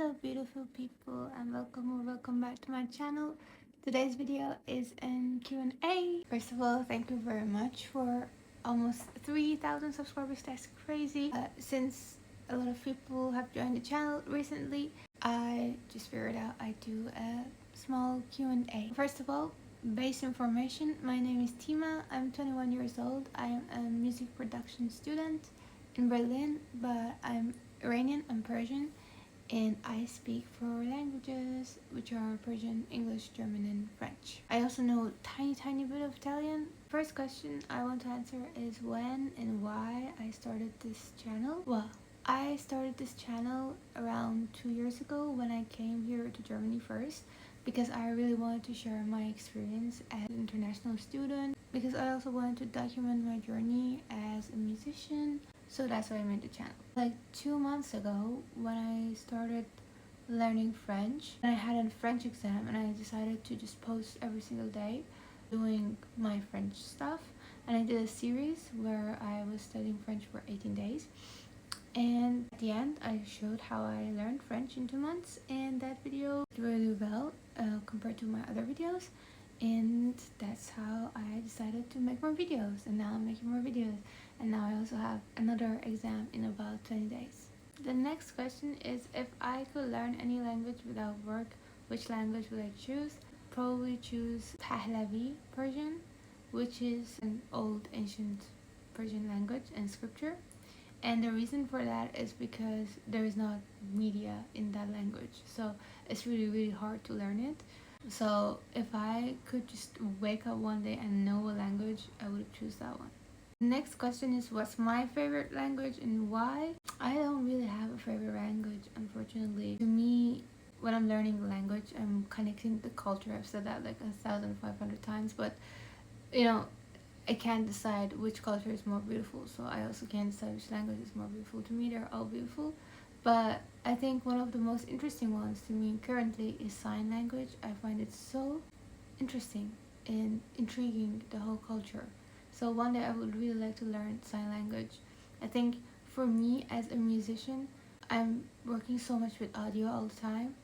Hello beautiful people, and welcome back to my channel. Today's video is an Q&A. First of all, thank you very much for almost 3,000 subscribers. That's crazy. Since a lot of people have joined the channel recently, I just figured out I do a small Q&A. First of all, base information. My name is Tima. I'm 21 years old. I am a music production student in Berlin, but I'm Iranian and Persian, and I speak 4 languages, which are Persian, English, German, and French. I also know tiny bit of Italian. First question I want to answer is when and why I started this channel. Well, I started this channel around 2 years ago when I came here to Germany first, because I really wanted to share my experience as an international student, because I also wanted to document my journey as a musician. So that's why I made the channel. Like 2 months ago, when I started learning French, and I had a French exam, and I decided to just post every single day doing my French stuff. And I did a series where I was studying French for 18 days. And at the end, I showed how I learned French in 2 months, and that video did really well compared to my other videos. And that's how I decided to make more videos, and now I'm making more videos, and now I also have another exam in about 20 days. The next question is, if I could learn any language without work, which language would I choose? Probably choose Pahlavi Persian, which is an old ancient Persian language and scripture. And the reason for that is because there is not media in that language, so it's really hard to learn it. So if I could just wake up one day and know a language, I would choose that one. Next question is, what's my favorite language and why? I don't really have a favorite language, unfortunately. To me, when I'm learning a language, I'm connecting the culture. I've said that like 1,500 times, but you know, I can't decide which culture is more beautiful, so I also can't decide which language is more beautiful. To me, they're all beautiful, but I think one of the most interesting ones to me currently is sign language. I find it so interesting and intriguing, the whole culture. So one day I would really like to learn sign language. I think for me as a musician, I'm working so much with audio all the time,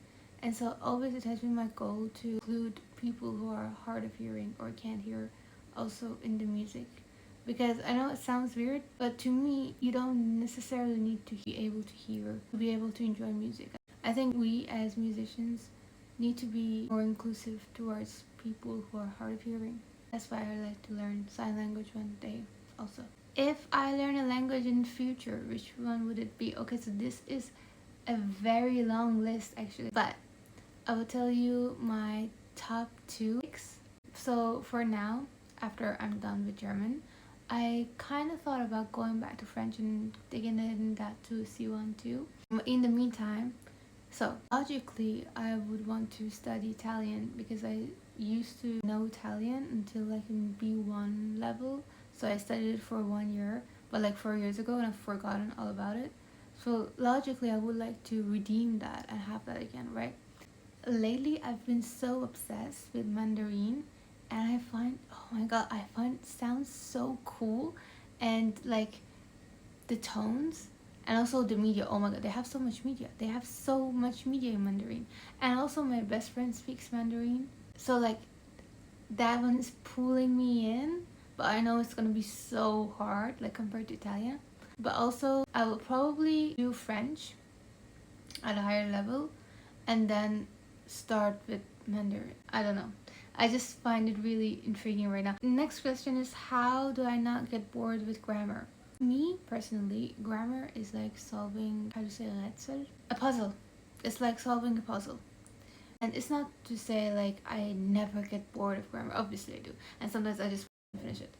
and so always it has been my goal to include people who are hard of hearing or can't hear also in the music. Because I know it sounds weird, but to me, you don't necessarily need to be able to hear to be able to enjoy music. I think we as musicians need to be more inclusive towards people who are hard of hearing. That's why I like to learn sign language one day also. If I learn a language in the future, which one would it be? Okay, so this is a very long list actually, but I will tell you my top 2 picks. So for now, after I'm done with German, I kind of thought about going back to French and digging in that to C1 too. In the meantime, so logically I would want to study Italian, because I used to know Italian until like in B1 level. So I studied it for 1 year, but like 4 years ago, and I've forgotten all about it. So logically I would like to redeem that and have that again, right? Lately I've been so obsessed with Mandarin, and I find, oh my god, I find it sounds so cool, and like the tones, and also the media. Oh my god, they have so much media. They have so much media in Mandarin. And also my best friend speaks Mandarin, so like that one is pulling me in, but I know it's gonna be so hard like compared to Italian. But also I will probably do French at a higher level, and then start with Mandarin. I don't know. I just find it really intriguing right now. Next question is, how do I not get bored with grammar? Me, personally, grammar is like solving, how to say rätsel? A puzzle. It's like solving a puzzle. And it's not to say like I never get bored of grammar. Obviously I do. And sometimes I just finish it.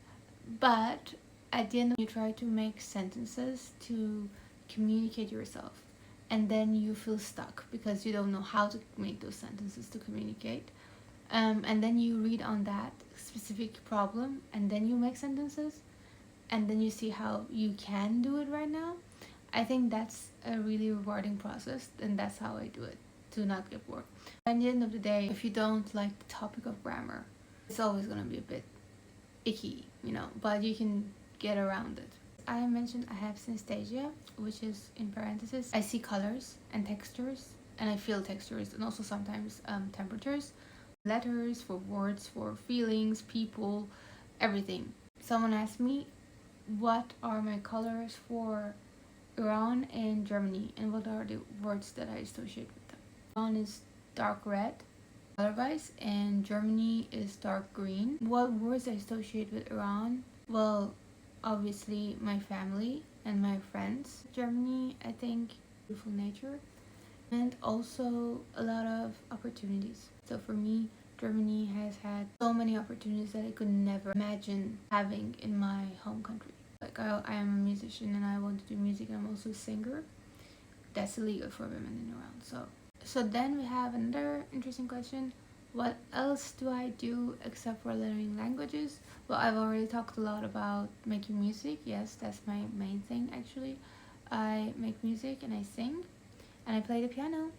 But at the end, you try to make sentences to communicate yourself. And then you feel stuck because you don't know how to make those sentences to communicate. And then you read on that specific problem, and then you make sentences, and then you see how you can do it right now. I think that's a really rewarding process, and that's how I do it to not get bored. At the end of the day, if you don't like the topic of grammar, it's always going to be a bit icky, but you can get around it. I mentioned I have synesthesia, which is, in parentheses, I see colors and textures and I feel textures and also sometimes temperatures, letters, for words, for feelings, people, everything. Someone asked me what are my colors for Iran and Germany, and what are the words that I associate with them. Iran is dark red, color-wise, and Germany is dark green. What words I associate with Iran? Well, obviously my family and my friends. Germany, I think, beautiful nature, and also a lot of opportunities. So for me, Germany has had so many opportunities that I could never imagine having in my home country. Like I am a musician and I want to do music, and I'm also a singer. That's illegal for women in Iran. So then we have another interesting question. What else do I do except for learning languages? Well, I've already talked a lot about making music. Yes, that's my main thing actually. I make music and I sing and I play the piano.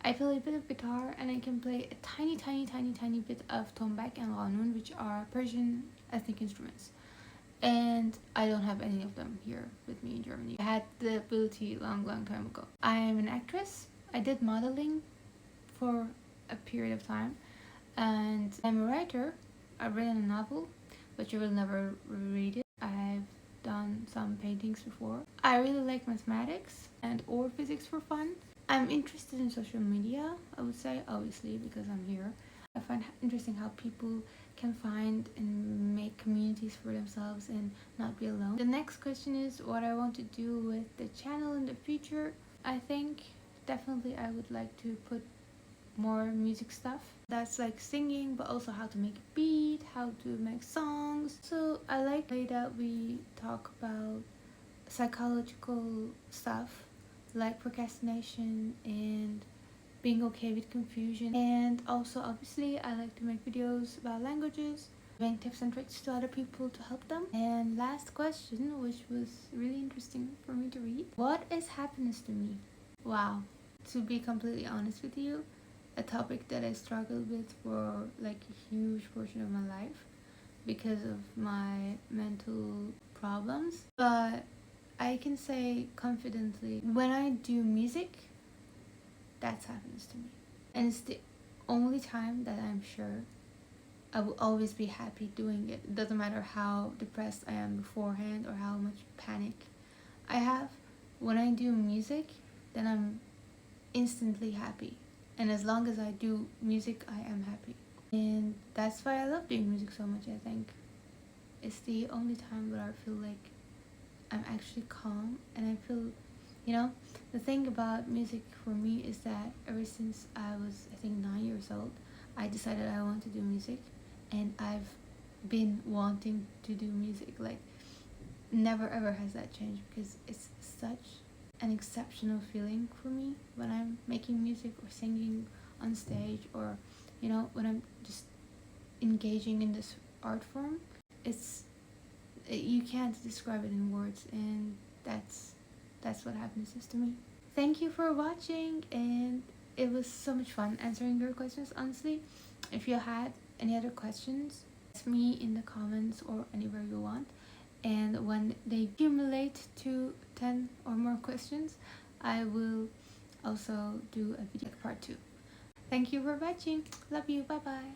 I play a bit of guitar, and I can play a tiny bit of tombak and qanun, which are Persian ethnic instruments. And I don't have any of them here with me in Germany. I had the ability long time ago. I am an actress. I did modeling for a period of time, and I'm a writer. I've written a novel, but you will never read it. I've done some paintings before. I really like mathematics and or physics for fun. I'm interested in social media, I would say, obviously, because I'm here. I find interesting how people can find and make communities for themselves and not be alone. The next question is what I want to do with the channel in the future. I think definitely I would like to put more music stuff. That's like singing, but also how to make a beat, how to make songs. So I like the way that we talk about psychological stuff like procrastination and being okay with confusion. And also obviously I like to make videos about languages, giving tips and tricks to other people to help them. And last question, which was really interesting for me to read. What is happiness to me? Wow, to be completely honest with you, a topic that I struggled with for like a huge portion of my life because of my mental problems. But I can say confidently, when I do music, that's happiness to me. And it's the only time that I'm sure I will always be happy doing it. It doesn't matter how depressed I am beforehand or how much panic I have. When I do music, then I'm instantly happy. And as long as I do music, I am happy. And that's why I love doing music so much, I think. It's the only time where I feel like I'm actually calm, and I feel, the thing about music for me is that ever since I was, I think, 9 years old, I decided I want to do music, and I've been wanting to do music. Like, never ever has that changed, because it's such an exceptional feeling for me when I'm making music or singing on stage, or, when I'm just engaging in this art form. You can't describe it in words, and that's what happiness is to me. Thank you for watching, and it was so much fun answering your questions, honestly. If you had any other questions, ask me in the comments or anywhere you want, and when they accumulate to 10 or more questions, I will also do a video part 2. Thank you for watching. Love you. Bye bye.